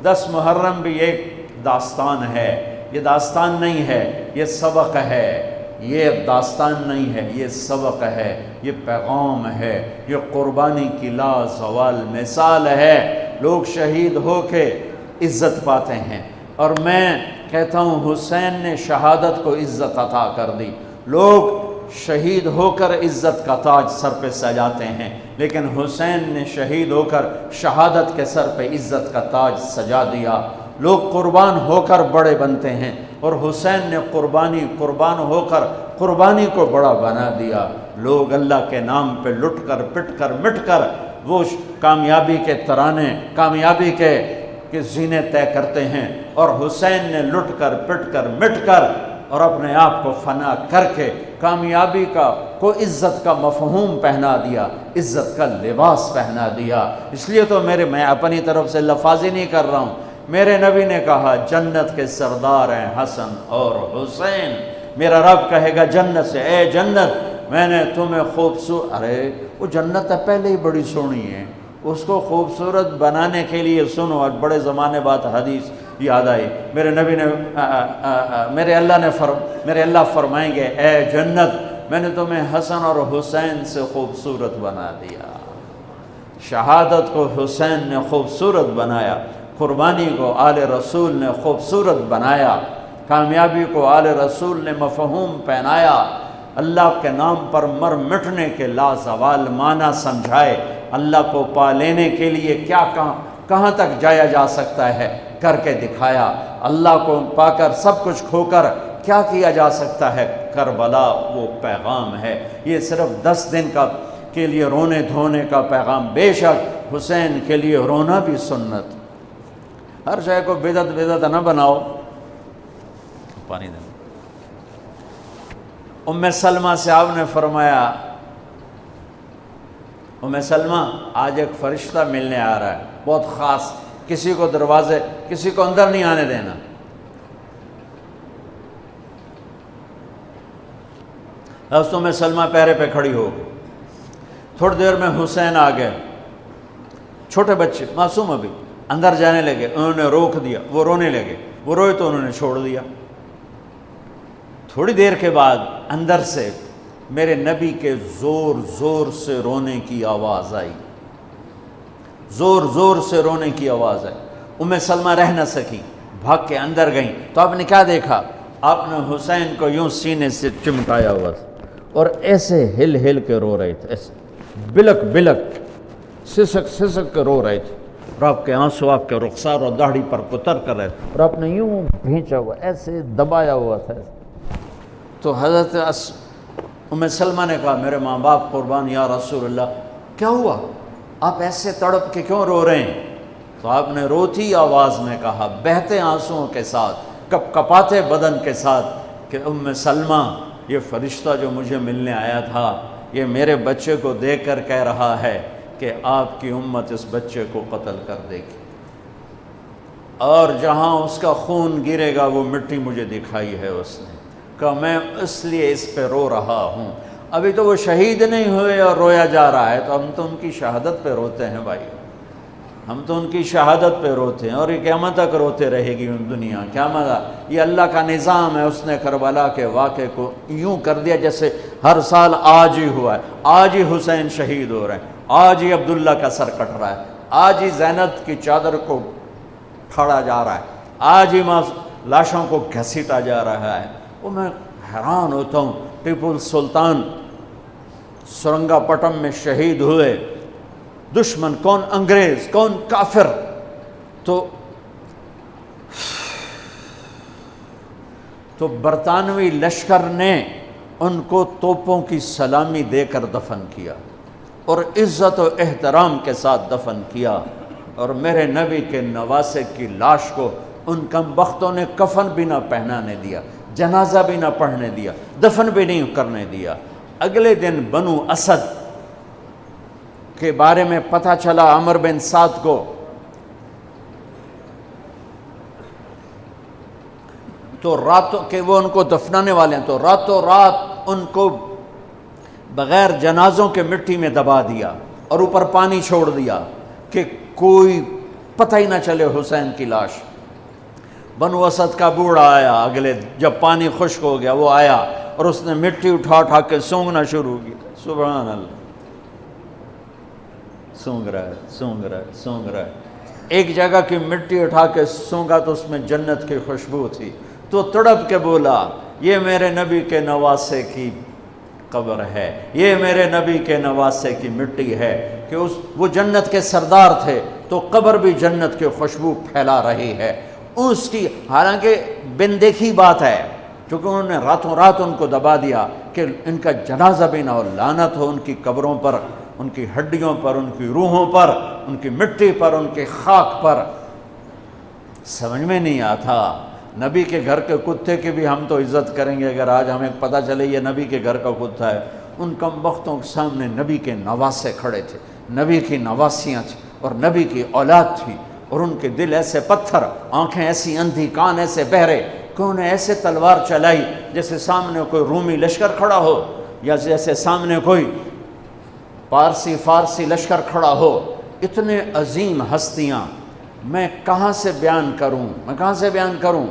10 محرم بھی ایک داستان ہے، یہ داستان نہیں ہے، یہ سبق ہے، یہ داستان نہیں ہے، یہ سبق ہے، یہ پیغام ہے، یہ قربانی کی لازوال مثال ہے۔ لوگ شہید ہو کے عزت پاتے ہیں، اور میں کہتا ہوں حسین نے شہادت کو عزت عطا کر دی۔ لوگ شہید ہو کر عزت کا تاج سر پہ سجاتے ہیں، لیکن حسین نے شہید ہو کر شہادت کے سر پہ عزت کا تاج سجا دیا۔ لوگ قربان ہو کر بڑے بنتے ہیں، اور حسین نے قربان ہو کر قربانی کو بڑا بنا دیا۔ لوگ اللہ کے نام پہ لٹ کر پٹ کر مٹ کر وہ کامیابی کے ترانے، کامیابی کے زینے طے کرتے ہیں، اور حسین نے لٹ کر پٹ کر مٹ کر اور اپنے آپ کو فنا کر کے کامیابی کو عزت کا مفہوم پہنا دیا، عزت کا لباس پہنا دیا۔ اس لیے تو میں اپنی طرف سے لفاظی نہیں کر رہا ہوں، میرے نبی نے کہا جنت کے سردار ہیں حسن اور حسین۔ میرا رب کہے گا جنت سے، اے جنت میں نے تمہیں خوبصورت، ارے وہ جنت پہلے ہی بڑی سونی ہے، اس کو خوبصورت بنانے کے لیے سنو، اور بڑے زمانے بعد حدیث یاد آئی، میرے نبی نے میرے اللہ فرمائیں گے اے جنت میں نے تمہیں حسن اور حسین سے خوبصورت بنا دیا۔ شہادت کو حسین نے خوبصورت بنایا، قربانی کو آل رسول نے خوبصورت بنایا، کامیابی کو آل رسول نے مفہوم پہنایا، اللہ کے نام پر مر مٹنے کے لازوال معنی سمجھائے، اللہ کو پا لینے کے لیے کیا کہاں تک جایا جا سکتا ہے کر کے دکھایا، اللہ کو پا کر سب کچھ کھو کر کیا کیا جا سکتا ہے، کربلا وہ پیغام ہے۔ یہ صرف 10 دن کے لیے رونے دھونے کا پیغام، بے شک حسین کے لیے رونا بھی سنت۔ ہر شے کو بدعت نہ بناؤ۔ پانی دینا۔ ام سلمہ سے آپ نے فرمایا ام سلمہ آج ایک فرشتہ ملنے آ رہا ہے، بہت خاص، کسی کو اندر نہیں آنے دینا۔ حضرت ام سلمہ پیرے پہ کھڑی ہو گئی، تھوڑی دیر میں حسین آ گئے، چھوٹے بچے معصوم ابھی، اندر جانے لگے، انہوں نے روک دیا، وہ رونے لگے، وہ روئے تو انہوں نے چھوڑ دیا۔ تھوڑی دیر کے بعد اندر سے میرے نبی کے زور زور سے رونے کی آواز آئی، زور زور سے رونے کی آواز آئی۔ ام سلمہ رہ نہ سکی، بھاگ کے اندر گئیں، تو آپ نے کیا دیکھا؟ آپ نے حسین کو یوں سینے سے چمٹایا ہوا تھا اور ایسے ہل ہل کے رو رہے تھے، ایسے بلک بلک سسک سسک کے رو رہے تھے، اور آپ کے آنسو آپ کے رخسار اور داڑھی پر اتر کر رہے تھے، اور آپ نے یوں بھینچا ہوا، ایسے دبایا ہوا تھا۔ تو حضرت ام سلمہ نے کہا میرے ماں باپ قربان یا رسول اللہ، کیا ہوا؟ آپ ایسے تڑپ کے کیوں رو رہے ہیں؟ تو آپ نے روتی آواز میں کہا، بہتے آنسوؤں کے ساتھ، کپ کپاتے بدن کے ساتھ، کہ ام سلمہ یہ فرشتہ جو مجھے ملنے آیا تھا یہ میرے بچے کو دیکھ کر کہہ رہا ہے کہ آپ کی امت اس بچے کو قتل کر دے گی، اور جہاں اس کا خون گرے گا وہ مٹی مجھے دکھائی ہے اس نے، کہ میں اس لیے اس پہ رو رہا ہوں۔ ابھی تو وہ شہید نہیں ہوئے اور رویا جا رہا ہے، تو ہم تو ان کی شہادت پہ روتے ہیں بھائی، ہم تو ان کی شہادت پہ روتے ہیں، اور یہ قیامت تک روتے رہے گی دنیا۔ قیامت، یہ اللہ کا نظام ہے، اس نے کربلا کے واقعے کو یوں کر دیا جیسے ہر سال آج ہی ہوا ہے، آج ہی حسین شہید ہو رہے ہیں، آج ہی عبداللہ کا سر کٹ رہا ہے، آج ہی زینب کی چادر کو پھاڑا جا رہا ہے، آج ہی لاشوں کو گھسیٹا جا رہا ہے۔ وہ میں حیران ہوتا ہوں، ٹیپو سلطان سرنگا پٹم میں شہید ہوئے، دشمن کون انگریز کون کافر، تو برطانوی لشکر نے ان کو توپوں کی سلامی دے کر دفن کیا، اور عزت و احترام کے ساتھ دفن کیا، اور میرے نبی کے نواسے کی لاش کو ان کم بختوں نے کفن بھی نہ پہنانے دیا، جنازہ بھی نہ پڑھنے دیا، دفن بھی نہیں کرنے دیا۔ اگلے دن بنو اسد کے بارے میں پتہ چلا عمر بن سعد کو، تو راتوں کہ وہ ان کو دفنانے والے ہیں، تو راتوں رات ان کو بغیر جنازوں کے مٹی میں دبا دیا اور اوپر پانی چھوڑ دیا کہ کوئی پتہ ہی نہ چلے حسین کی لاش۔ بنو اسد کا بوڑھا آیا، اگلے جب پانی خشک ہو گیا وہ آیا اور اس نے مٹی اٹھا اٹھا کے سونگنا شروع کی۔ سبحان اللہ، سونگ رہا ہے، سونگ رہا ہے، سونگ رہا ہے۔ ایک جگہ کی مٹی اٹھا کے سونگا تو اس میں جنت کی خوشبو تھی، تو تڑپ کے بولا یہ میرے نبی کے نواسے کی قبر ہے، یہ میرے نبی کے نواسے کی مٹی ہے، کہ وہ جنت کے سردار تھے تو قبر بھی جنت کی خوشبو پھیلا رہی ہے اس کی۔ حالانکہ بن دیکھی بات ہے، کیونکہ انہوں نے راتوں رات ان کو دبا دیا کہ ان کا جنازہ بھی نہ ہو، لعنت ہو ان کی قبروں پر، ان کی ہڈیوں پر، ان کی روحوں پر، ان کی مٹی پر، ان کی خاک پر۔ سمجھ میں نہیں آتا۔ نبی کے گھر کے کتے کی بھی ہم تو عزت کریں گے اگر آج ہمیں پتہ چلے یہ نبی کے گھر کا کتا ہے۔ ان کم بختوں کے سامنے نبی کے نواسے کھڑے تھے، نبی کی نواسیاں تھیں اور نبی کی اولاد تھی، اور ان کے دل ایسے پتھر، آنکھیں ایسی اندھی، کان ایسے بہرے کہ انہیں ایسے تلوار چلائی جیسے سامنے کوئی رومی لشکر کھڑا ہو، یا جیسے سامنے کوئی فارسی لشکر کھڑا ہو۔ اتنے عظیم ہستیاں، میں کہاں سے بیان کروں،